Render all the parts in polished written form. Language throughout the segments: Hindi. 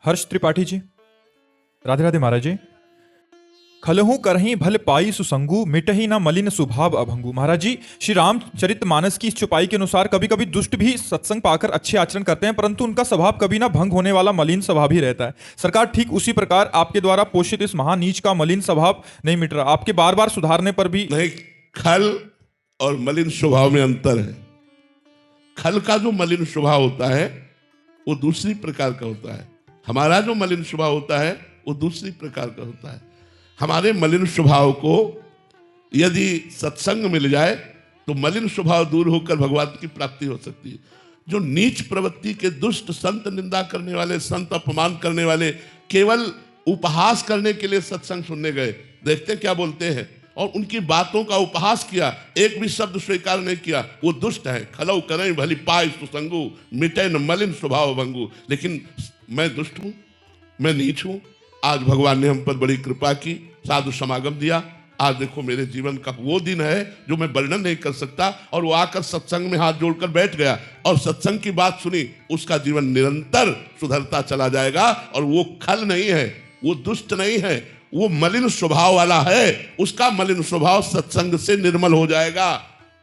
हर्ष त्रिपाठी जी, राधे राधे महाराज जी। खलहू करही भल पाई सुसंगु, मिटही न मलिन स्वभाव अभंगु। महाराज जी, श्री रामचरित मानस की इस चौपाई के अनुसार कभी कभी दुष्ट भी सत्संग पाकर अच्छे आचरण करते हैं, परंतु उनका स्वभाव कभी ना भंग होने वाला मलिन स्वभाव ही रहता है। सरकार, ठीक उसी प्रकार आपके द्वारा पोषित इस महानीच का मलिन स्वभाव नहीं मिट रहा। आपके बार बार सुधारने पर भी नहीं, खल और मलिन स्वभाव में अंतर है। खल का जो मलिन स्वभाव होता है वो दूसरी प्रकार का होता है, हमारा जो मलिन स्वभाव होता है वो दूसरी प्रकार का होता है। हमारे मलिन स्वभाव को यदि सत्संग मिल जाए तो मलिन स्वभाव दूर होकर भगवान की प्राप्ति हो सकती है। जो नीच प्रवृत्ति के दुष्ट संत निंदा करने वाले, संत अपमान करने वाले, केवल उपहास करने के लिए सत्संग सुनने गए, देखते क्या बोलते हैं, और उनकी बातों का उपहास किया, एक भी शब्द स्वीकार नहीं किया, वो दुष्ट है। खलौ करें भली पाए सुसंगु, मिटे न मलिन स्वभाव भंगु। लेकिन मैं दुष्ट हूं, मैं नीच हूं। आज भगवान ने हम पर बड़ी कृपा की, साधु समागम दिया। आज देखो मेरे जीवन का वो दिन है जो मैं वर्णन नहीं कर सकता, और वो आकर सत्संग में हाथ जोड़कर बैठ गया और सत्संग की बात सुनी। उसका जीवन निरंतर सुधरता चला जाएगा, और वो खल नहीं है, वो दुष्ट नहीं है, वो मलिन स्वभाव वाला है। उसका मलिन स्वभाव सत्संग से निर्मल हो जाएगा,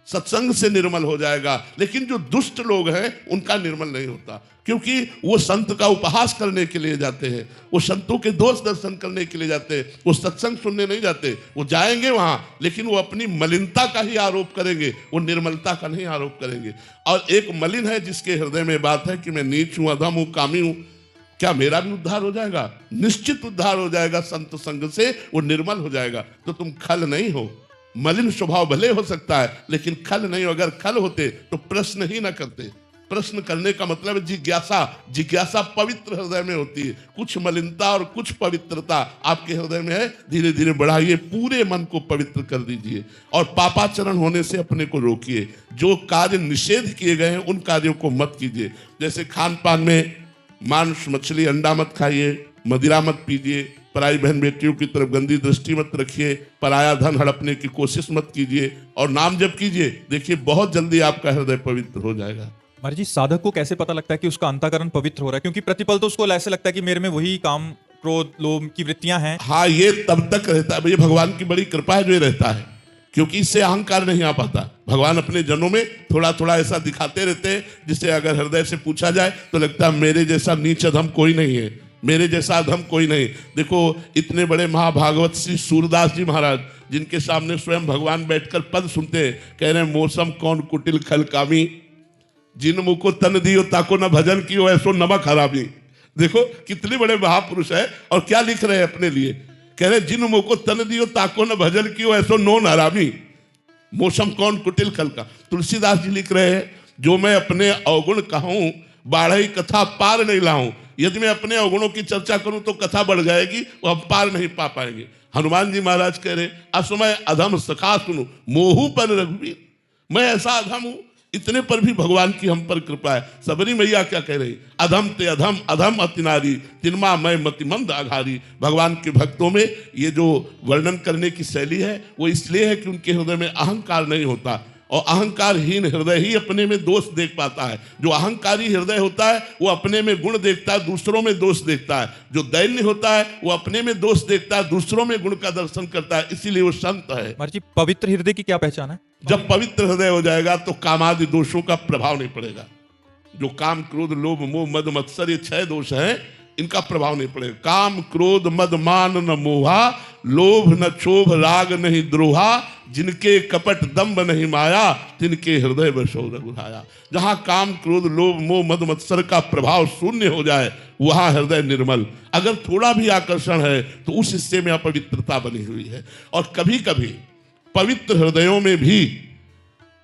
सत्संग से निर्मल हो जाएगा। लेकिन जो दुष्ट लोग हैं उनका निर्मल नहीं होता, क्योंकि वो संत का उपहास करने के लिए जाते हैं, वो संतों के दोष दर्शन करने के लिए जाते हैं, वो सत्संग सुनने नहीं जाते। वो जाएंगे वहां, लेकिन वो अपनी मलिनता का ही आरोप करेंगे, वो निर्मलता का नहीं आरोप करेंगे। और एक मलिन है जिसके हृदय में बात है कि मैं नीच हूं, अधम हूं, कामी हूं, क्या मेरा भी उद्धार हो जाएगा? निश्चित उद्धार हो जाएगा। संत संग से वो निर्मल हो जाएगा। तो तुम खल नहीं हो। मलिन स्वभाव भले हो सकता है, लेकिन खल नहीं हो। अगर खल होते तो प्रश्न ही ना करते। प्रश्न करने का मतलब है जिज्ञासा। जिज्ञासा पवित्र हृदय में होती है। कुछ मलिनता और कुछ पवित्रता आपके हृदय में है, धीरे धीरे बढ़ाइए, पूरे मन को पवित्र कर दीजिए, और पापाचरण होने से अपने को रोकिए। जो कार्य निषेध किए गए हैं उन कार्यों को मत कीजिए। जैसे खान पान में मांस, मछली, अंडा मत खाइए, मदिरा मत पीजिए, पराई बहन बेटियों की तरफ गंदी दृष्टि मत रखिए, पराया धन हड़पने की कोशिश मत कीजिए, और नाम जप कीजिए। देखिए बहुत जल्दी आपका हृदय पवित्र हो जाएगा। महाराज जी, साधक को कैसे पता लगता है कि उसका अंतःकरण पवित्र हो रहा है? क्योंकि प्रतिपल तो उसको ऐसे लगता है कि मेरे में वही काम, क्रोध, लोभ की वृत्तियां हैं। हाँ, ये तब तक रहता है, ये भगवान की बड़ी कृपा है जो ये रहता है, क्योंकि इससे अहंकार नहीं आ पाता। भगवान अपने जनों में थोड़ा थोड़ा ऐसा दिखाते रहते हैं, जिससे अगर हृदय से पूछा जाए तो लगता है मेरे जैसा नीच अधम कोई नहीं है, मेरे जैसा अधम कोई नहीं। देखो इतने बड़े महाभागवत श्री सूरदास जी महाराज, जिनके सामने स्वयं भगवान बैठकर पद सुनते हैं, कह रहे हैं मौसम कौन कुटिल खल कामी, जिन मुँह को तन दियो ताको न भजन कियो ऐसो नमक हरामी। देखो कितने बड़े महापुरुष है, और क्या लिख रहे हैं अपने लिए, कह रहे जिन मुँह को तन दियो ताको न भजन कियो ऐसो नोन हरामी, मौसम कौन कुटिल खल का। तुलसीदास जी लिख रहे हैं, जो मैं अपने अवगुण कहूँ बाढ़ई कथा पार नहीं लाऊं। यदि मैं अपने अवगुणों की चर्चा करूं तो कथा बढ़ जाएगी, वो हम पार नहीं पा पाएंगे। हनुमान जी महाराज कह रहे असमय अधम सखा सुनु मोहू पर रघुवीर, मैं ऐसा अधम हूं, इतने पर भी भगवान की हम पर कृपा है। सबरी मैया क्या कह रही, अधम ते अधम अधम अति नारी, तिनमा मैं मतिमंद आघारी। भगवान के भक्तों में ये जो वर्णन करने की शैली है वो इसलिए है कि उनके हृदय में अहंकार नहीं होता, और अहंकारहीन हृदय ही अपने में दोष देख पाता है। जो अहंकारी हृदय होता है वो अपने में गुण देखता है, दूसरों में दोष देखता है। जो दैन्य होता है वो अपने में दोष देखता है, दूसरों में गुण का दर्शन करता है, इसीलिए वो संत है। महाराज जी, पवित्र हृदय की क्या पहचान है? जब पवित्र हृदय हो जाएगा तो कामादि दोषों का प्रभाव नहीं पड़ेगा। जो काम, क्रोध, लोभ, मोह, मद, मत्सर, ये 6 दोष हैं, इनका प्रभाव नहीं पड़ेगा। काम, क्रोध, मद, मान न मोहा, लोभ न क्षोभ, राग नहीं द्रोहा, जिनके कपट दंभ नहीं माया, तिनके हृदय बसो रघुराया। जहां काम, क्रोध, लोभ, मोह, मद, मत्सर का प्रभाव शून्य हो जाए वहां हृदय निर्मल। अगर थोड़ा भी आकर्षण है तो उस हिस्से में अपवित्रता बनी हुई है। और कभी कभी पवित्र हृदयों में भी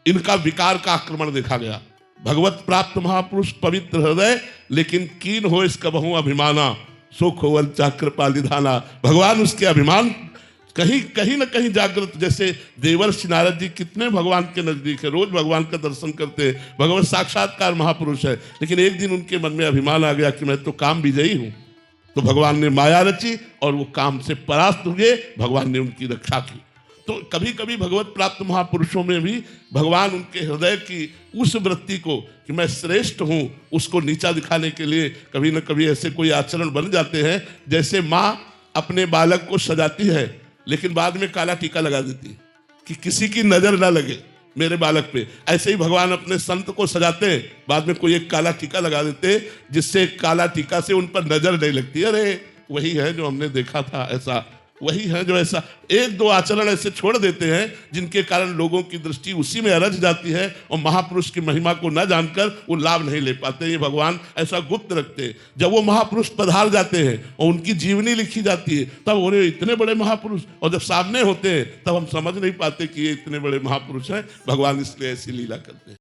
इनका विकार का आक्रमण देखा गया। भगवत प्राप्त महापुरुष पवित्र हृदय, लेकिन कीन हो इसका बहु अभिमाना, सुख होवल चाक्र पालिधाना। भगवान उसके अभिमान कहीं कहीं न कहीं जागृत। जैसे देवर्षि नारद जी कितने भगवान के नजदीक है, रोज भगवान का दर्शन करते हैं, भगवत साक्षात्कार महापुरुष है, लेकिन एक दिन उनके मन में अभिमान आ गया कि मैं तो काम विजयी हूं। तो भगवान ने माया रची और वो काम से परास्त हुए, भगवान ने उनकी रक्षा की। तो कभी कभी भगवत प्राप्त महापुरुषों में भी भगवान उनके हृदय की उस वृत्ति को कि मैं श्रेष्ठ हूं, उसको नीचा दिखाने के लिए कभी न कभी ऐसे कोई आचरण बन जाते हैं। जैसे माँ अपने बालक को सजाती है लेकिन बाद में काला टीका लगा देती है कि किसी की नजर ना लगे मेरे बालक पे। ऐसे ही भगवान अपने संत को सजाते हैं, बाद में कोई एक काला टीका लगा देते जिससे काला टीका से उन पर नजर नहीं लगती। अरे वही है जो हमने देखा था, ऐसा वही है जो ऐसा एक दो आचरण ऐसे छोड़ देते हैं जिनके कारण लोगों की दृष्टि उसी में अरझ जाती है और महापुरुष की महिमा को न जानकर वो लाभ नहीं ले पाते। ये भगवान ऐसा गुप्त रखते हैं। जब वो महापुरुष पधार जाते हैं और उनकी जीवनी लिखी जाती है तब हो रहे इतने बड़े महापुरुष, और जब सामने होते हैं तब हम समझ नहीं पाते कि ये इतने बड़े महापुरुष हैं। भगवान इसलिए ऐसी लीला करते हैं।